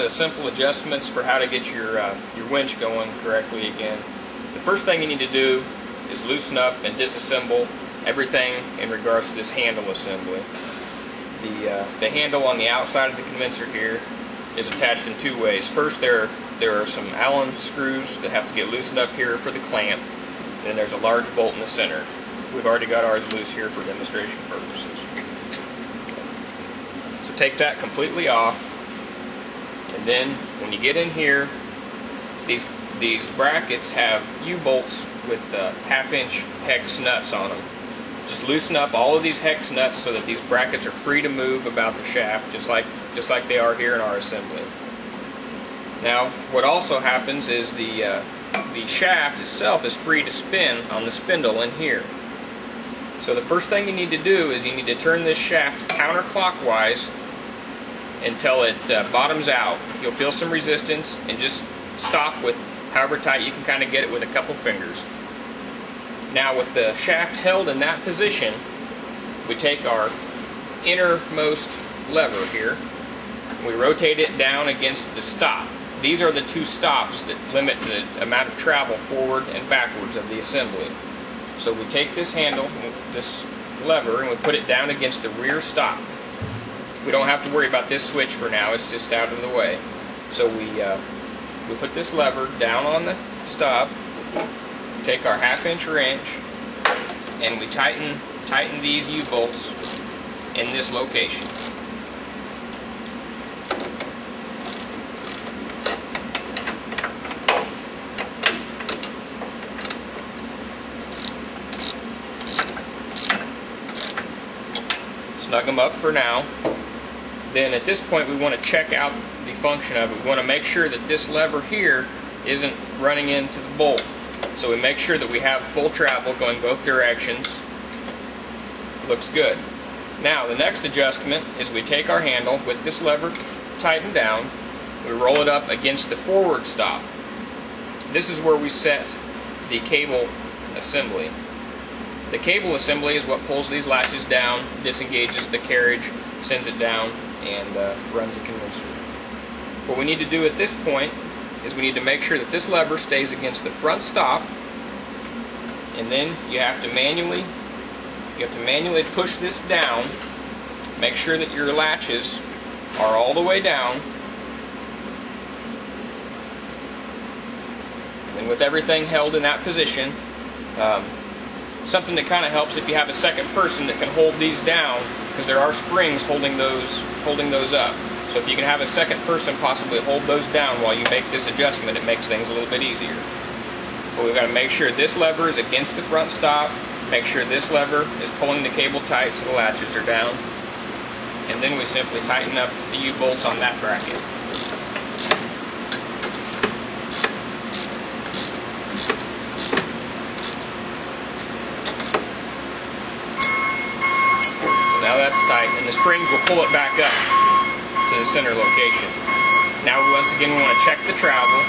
Simple adjustments for how to get your winch going correctly again. The first thing you need to do is loosen up and disassemble everything in regards to this handle assembly. The handle on the outside of the condenser here is attached in two ways. First, there are some Allen screws that have to get loosened up here for the clamp, and then there's a large bolt in the center. We've already got ours loose here for demonstration purposes. So take that completely off. And then when you get in here, these brackets have U-bolts with 1/2-inch hex nuts on them. Just loosen up all of these hex nuts so that these brackets are free to move about the shaft, just like they are here in our assembly. Now, what also happens is the shaft itself is free to spin on the spindle in here. So the first thing you need to do is you need to turn this shaft counterclockwise until it bottoms out. You'll feel some resistance, and just stop with however tight you can kind of get it with a couple fingers. Now, with the shaft held in that position, we take our innermost lever here, and we rotate it down against the stop. These are the two stops that limit the amount of travel forward and backwards of the assembly. So we take this handle, this lever, and we put it down against the rear stop. We don't have to worry about this switch for now, it's just out of the way. So we put this lever down on the stop, take our 1/2-inch wrench, and we tighten these U-bolts in this location. Snug them up for now. Then at this point we want to check out the function of it. We want to make sure that this lever here isn't running into the bolt. So we make sure that we have full travel going both directions. Looks good. Now the next adjustment is we take our handle with this lever tightened down, we roll it up against the forward stop. This is where we set the cable assembly. The cable assembly is what pulls these latches down, disengages the carriage, sends it down, and runs the condenser. What we need to do at this point is we need to make sure that this lever stays against the front stop, and then you have to manually push this down. Make sure that your latches are all the way down, and with everything held in that position, something that kind of helps if you have a second person that can hold these down, because there are springs holding those up. So if you can have a second person possibly hold those down while you make this adjustment, it makes things a little bit easier. But we've got to make sure this lever is against the front stop, make sure this lever is pulling the cable tight so the latches are down, and then we simply tighten up the U-bolts on that bracket. Now that's tight, and the springs will pull it back up to the center location. Now once again we want to check the travel.